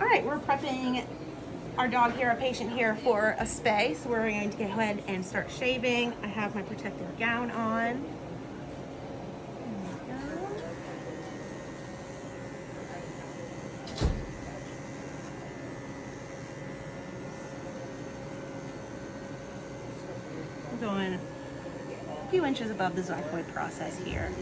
All right, we're prepping our dog here, our patient here, for a spay. So we're going to go ahead and start shaving. I have my protective gown on. I'm going a few inches above the xiphoid process here.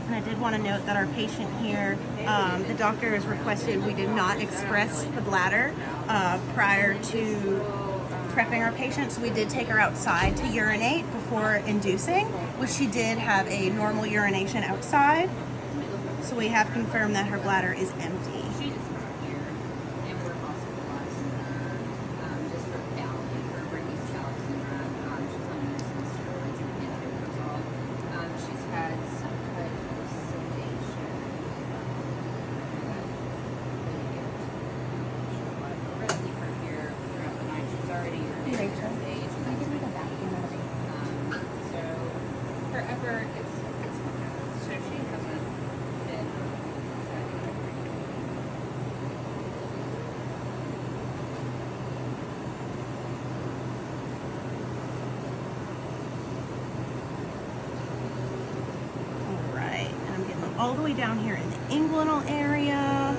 And I did want to note that our patient here, the doctor has requested we did not express the bladder prior to prepping our patient. So we did take her outside to urinate before inducing, which she did have a normal urination outside. So we have confirmed that her bladder is empty. All the way down here in the inguinal area.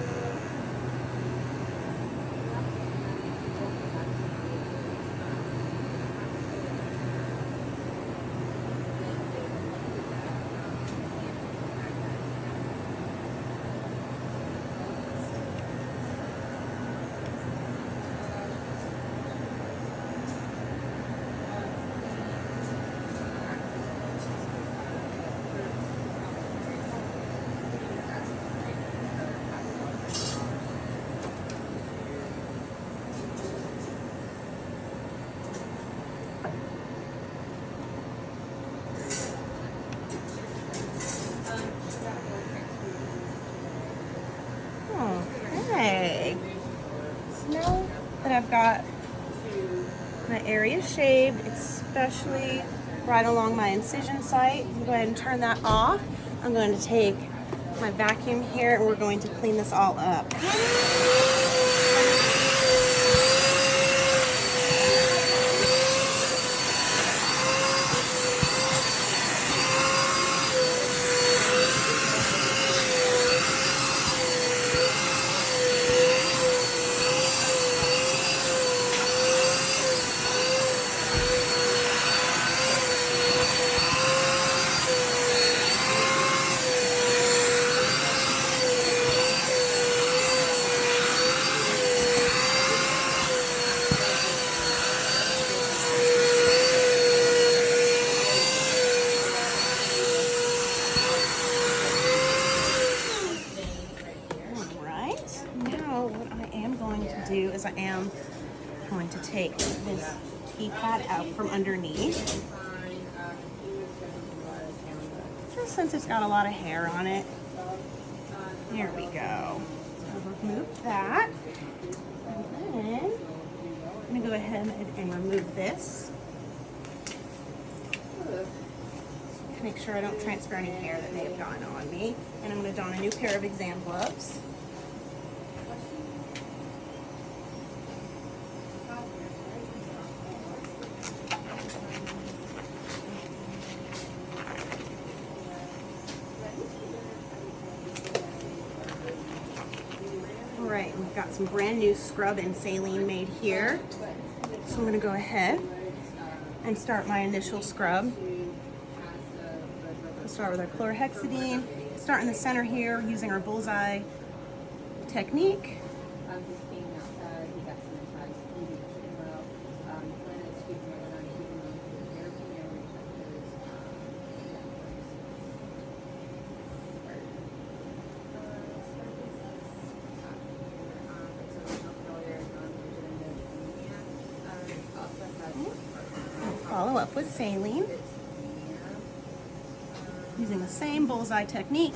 got my area shaved, especially right along my incision site. I'm going to go ahead and turn that off. I'm going to take my vacuum here and we're going to clean this all up. I am going to take this pee pad out from underneath, just since it's got a lot of hair on it. There we go. So remove that, and then I'm going to go ahead and remove this. Make sure I don't transfer any hair that may have gotten on me, and I'm going to don a new pair of exam gloves. Alright, we've got some brand new scrub and saline made here. So I'm going to go ahead and start my initial scrub. We'll start with our chlorhexidine. Start in the center here using our bullseye technique. Follow up with saline using the same bullseye technique.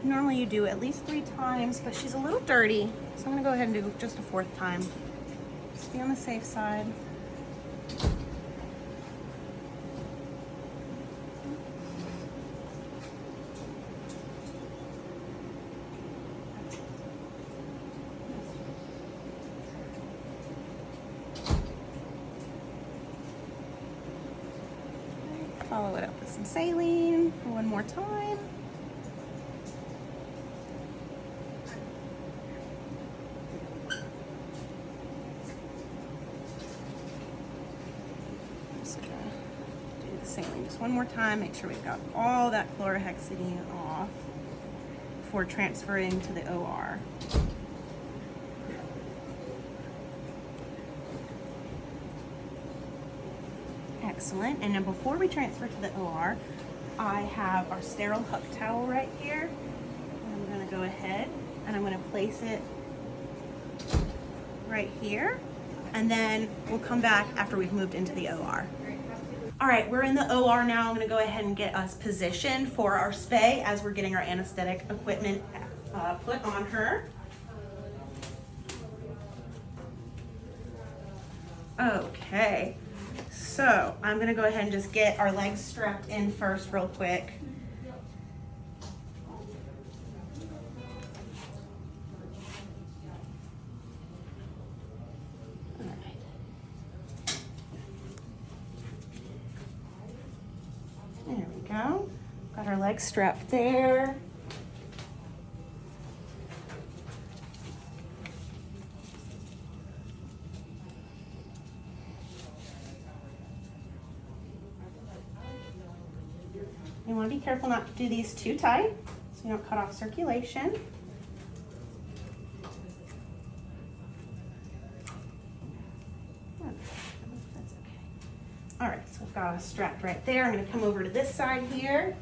Normally you do at least 3 times, but she's a little dirty, so I'm going to go ahead and do just a 4th time. Just be on the safe side. Follow it up with some saline for 1 more time. Saline just 1 more time, make sure we've got all that chlorhexidine off before transferring to the OR. Excellent. And then before we transfer to the OR, I have our sterile huck towel right here. And I'm going to go ahead and I'm going to place it right here, and then we'll come back after we've moved into the OR. All right, we're in the OR now. I'm gonna go ahead and get us positioned for our spay as we're getting our anesthetic equipment put on her. Okay, so I'm gonna go ahead and just get our legs strapped in first real quick. All right. There we go. Got our legs strapped there. You want to be careful not to do these too tight so you don't cut off circulation. That's okay. All right, so I've got us strapped right there. I'm going to come over to this side here.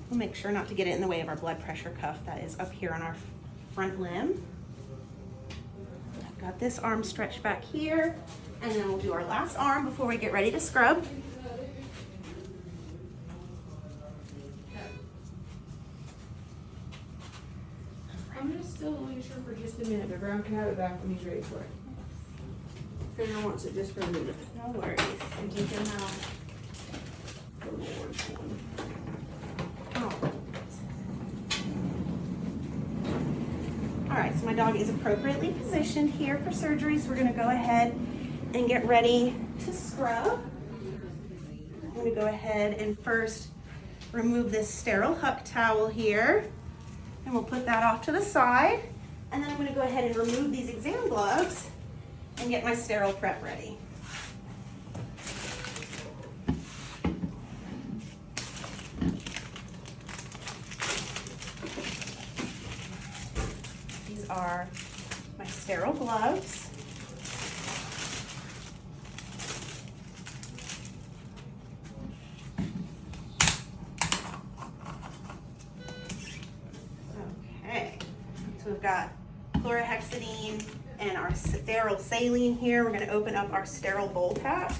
We'll make sure not to get it in the way of our blood pressure cuff that is up here on our front limb. I've got this arm stretched back here, and then we'll do our last arm before we get ready to scrub. I'm gonna still leave her for just a minute, but Brown can have it back when he's ready for it. Figure wants it just for a minute. No worries. And you can have the Lord's one. All right, so my dog is appropriately positioned here for surgery, so we're gonna go ahead and get ready to scrub. I'm gonna go ahead and first remove this sterile huck towel here, and we'll put that off to the side. And then I'm gonna go ahead and remove these exam gloves and get my sterile prep ready. Are my sterile gloves. Okay, so we've got chlorhexidine and our sterile saline here. We're going to open up our sterile bowl pack.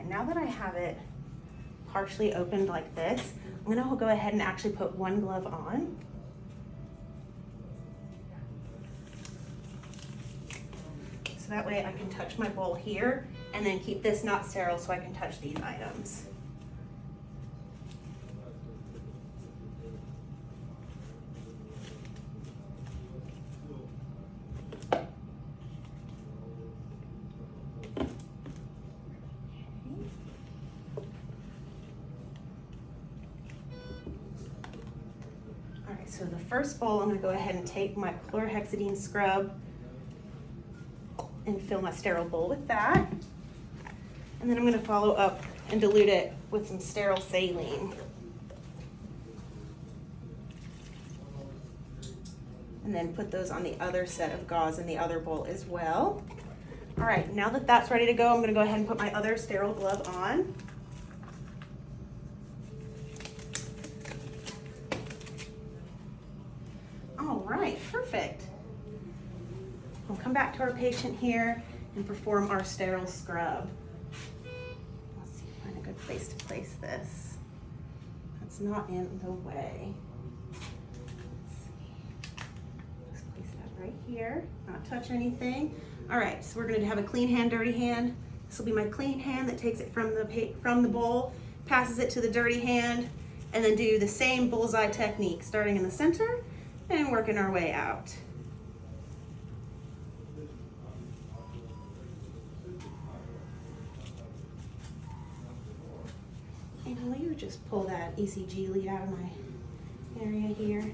Now that I have it partially opened like this, I'm gonna go ahead and actually put one glove on. So that way I can touch my bowl here and then keep this not sterile so I can touch these items. So the first bowl, I'm gonna go ahead and take my chlorhexidine scrub and fill my sterile bowl with that. And then I'm gonna follow up and dilute it with some sterile saline. And then put those on the other set of gauze in the other bowl as well. All right, now that that's ready to go, I'm gonna go ahead and put my other sterile glove on. All right, perfect. We'll come back to our patient here and perform our sterile scrub. Let's see, find a good place to place this. That's not in the way. Let's see. Just place that right here, not touch anything. All right, so we're gonna have a clean hand, dirty hand. This will be my clean hand that takes it from the bowl, passes it to the dirty hand, and then do the same bullseye technique, starting in the center and working our way out. And will you just pull that ECG lead out of my area here?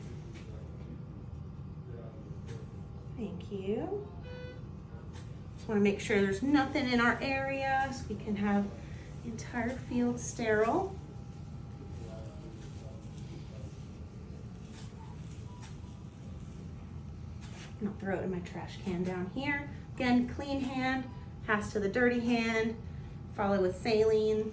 Thank you. Just want to make sure there's nothing in our area so we can have the entire field sterile. And I'll throw it in my trash can down here. Again, clean hand, pass to the dirty hand, follow with saline.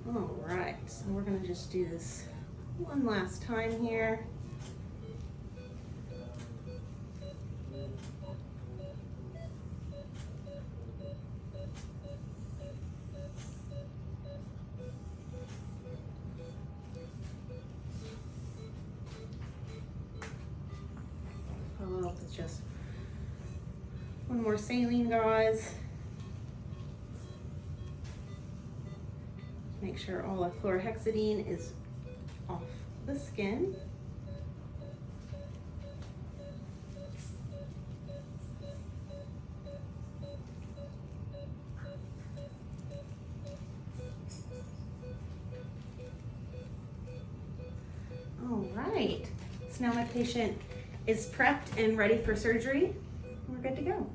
All right, so we're gonna just do this one last time here. Follow up with just one more saline, guys. Make sure all the chlorhexidine is off the skin. All right, so now my patient is prepped and ready for surgery. We're good to go.